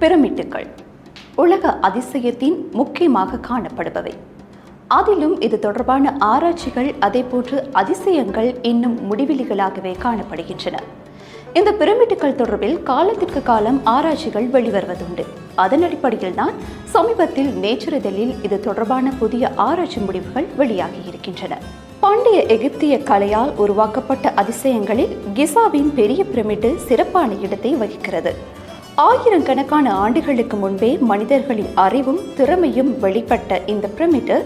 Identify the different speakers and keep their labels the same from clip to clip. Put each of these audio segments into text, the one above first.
Speaker 1: பிரமிட்டுகள் உலக அதிசயத்தின் முக்கியமாக காணப்படுபவை. அதிலும் இது தொடர்பான ஆராய்ச்சிகள் அதேபோன்று அதிசயங்கள் இன்னும் முடிவிலிகளாகவே காணப்படுகின்றன. இந்த பிரமிட்டுகள் தொடர்பில் காலத்திற்கு காலம் ஆராய்ச்சிகள் வெளிவருவதுண்டு. அதன் அடிப்படையில் தான் சமீபத்தில் நேச்சர் இதழில் இது தொடர்பான புதிய ஆராய்ச்சி முடிவுகள் வெளியாகி இருக்கின்றன. பண்டைய எகிப்திய கலையால் உருவாக்கப்பட்ட அதிசயங்களில் கிசாவின் பெரிய பிரமிடு சிறப்பான இடத்தை வகிக்கிறது. ஆயிரக்கணக்கான ஆண்டுகளுக்கு முன்பே மனிதர்களின் அறிவும் திறமையும் வெளிப்பட்ட இந்த பிரமிடு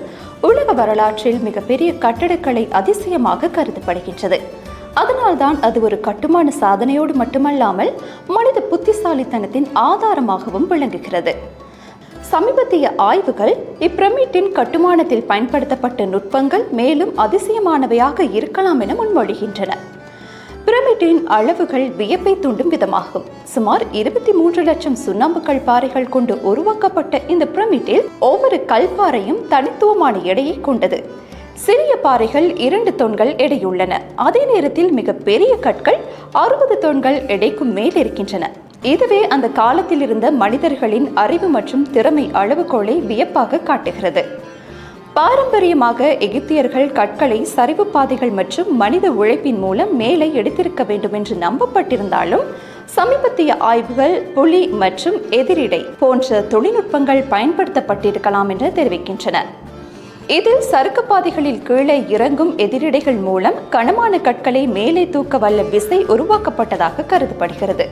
Speaker 1: உலக வரலாற்றில் மிகப்பெரிய கட்டடக்கலை அதிசயமாக கருதப்படுகின்றது. அதனால்தான் அது ஒரு கட்டுமான சாதனையோடு மட்டுமல்லாமல் மனித புத்திசாலித்தனத்தின் ஆதாரமாகவும் விளங்குகிறது. சமீபத்திய ஆய்வுகள் இப்பிரமிட்டின் கட்டுமானத்தில் பயன்படுத்தப்பட்ட நுட்பங்கள் மேலும் அதிசயமானவையாக இருக்கலாம் என முன்மொழிகின்றன. பிரமிட்டின் அளவுகள் வியப்பை தூண்டும் விதமாகும். சுமார் 23 லட்சம் சுண்ணாம்புக்கல் பாறைகள் கொண்டு உருவாக்கப்பட்ட இந்த பிரமிட்டில் ஒவ்வொரு கல்பாறையும் தனித்துவமான எடையை கொண்டது. சிறிய பாறைகள் 2 தொன்கள் எடையுள்ளன. அதே நேரத்தில் மிக பெரிய கற்கள் 60 தொன்கள் எடைக்கும் மேல் இருக்கின்றன. இதுவே அந்த காலத்தில் இருந்த மனிதர்களின் அறிவு மற்றும் திறமை அளவுகோலை வியப்பாக காட்டுகிறது. பாரம்பரியமாக எகிப்தியர்கள் கற்களை சரிவு பாதைகள் மற்றும் மனித உழைப்பின் மூலம் மேலே எடுத்திருக்க வேண்டும் என்று நம்பப்பட்டிருந்தாலும் சமீபத்திய ஆய்வுகள் புலி மற்றும் எதிரிடை போன்ற தொழில்நுட்பங்கள் பயன்படுத்தப்பட்டிருக்கலாம் என்று தெரிவிக்கின்றன. இதில் சறுக்கு பாதைகளில் கீழே இறங்கும் எதிரிடைகள் மூலம் கனமான கற்களை மேலே தூக்க வல்ல விசை உருவாக்கப்பட்டதாக கருதப்படுகிறது.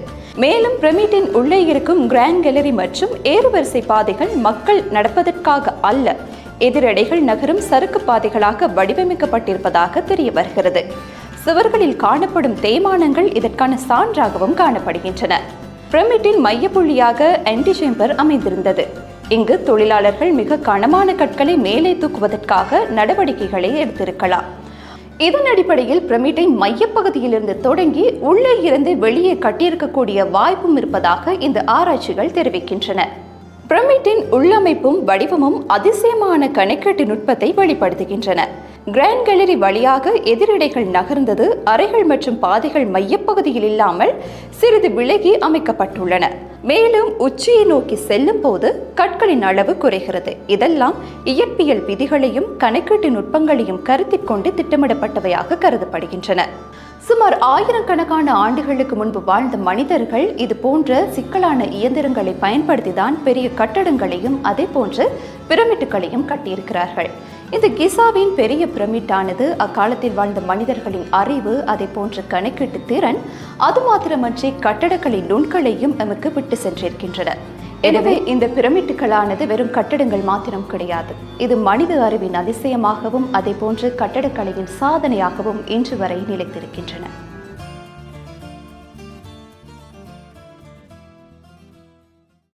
Speaker 1: மேலும் பிரமிட்டின் உள்ளே இருக்கும் கிராண்ட் கேலரி மற்றும் ஏறுவரிசை பாதைகள் மக்கள் நடப்பதற்காக அல்ல, எதிரடைகள் நகரும் சறுக்கு பாதைகளாக வடிவமைக்கப்பட்டிருப்பதாக தெரிய வருகிறது. சுவர்களில் காணப்படும் தேய்மானங்கள் இதற்கான சான்றாகவும் காணப்படுகின்றன. பிரமிட்டின் மையப்புள்ளியாக ஆன்டிசேம்பர் அமைந்திருந்தது. இங்கு தொழிலாளர்கள் மிக கனமான கற்களை மேலே தூக்குவதற்காக நடவடிக்கைகளை எடுத்திருக்கலாம். இதன் அடிப்படையில் பிரமிட்டை மையப்பகுதியிலிருந்து தொடங்கி உள்ளே இருந்து வெளியே கட்டியிருக்கக்கூடிய வாய்ப்பும் இருப்பதாக இந்த ஆராய்ச்சிகள் தெரிவிக்கின்றன. பிரமிட்டின் உள்ளமைப்பும் வடிவமும் அதிசயமான கணக்கீட்டு நுட்பத்தை வெளிப்படுத்துகின்றன. கிராண்ட் கேலரி வழியாக எதிரிடைகள் நகர்ந்தது அறைகள் மற்றும் பாதைகள் மையப்பகுதியில் இல்லாமல் சிறிது விலகி அமைக்கப்பட்டுள்ளன. மேலும் உச்சியை நோக்கி செல்லும் போது கற்களின் அளவு குறைகிறது. இதெல்லாம் இயற்பியல் விதிகளையும் கணக்கீட்டு நுட்பங்களையும் கருத்தில் கொண்டு திட்டமிடப்பட்டவையாக கருதப்படுகின்றன. சுமார் ஆயிரக்கணக்கான ஆண்டுகளுக்கு முன்பு வாழ்ந்த மனிதர்கள் இது போன்ற சிக்கலான இயந்திரங்களை பயன்படுத்திதான் பெரிய கட்டடங்களையும் அதே போன்று பிரமிட்டுகளையும் கட்டியிருக்கிறார்கள். இந்த கிசாவின் பெரிய பிரமிட்டானது அக்காலத்தில் வாழ்ந்த மனிதர்களின் அறிவு அதே போன்ற கணக்கீட்டு திறன் அது மாத்திரமன்றி கட்டடக்கலை நுண்களையும் நமக்கு விட்டு சென்றிருக்கின்றன. எனவே இந்த பிரமிட்டுகளானது வெறும் கட்டடங்கள் மாத்திரம் கிடையாது. இது மனித அறிவின் அதிசயமாகவும் அதே போன்று கட்டடக்கலையின் சாதனையாகவும் இன்று வரை நிலைத்திருக்கின்றன.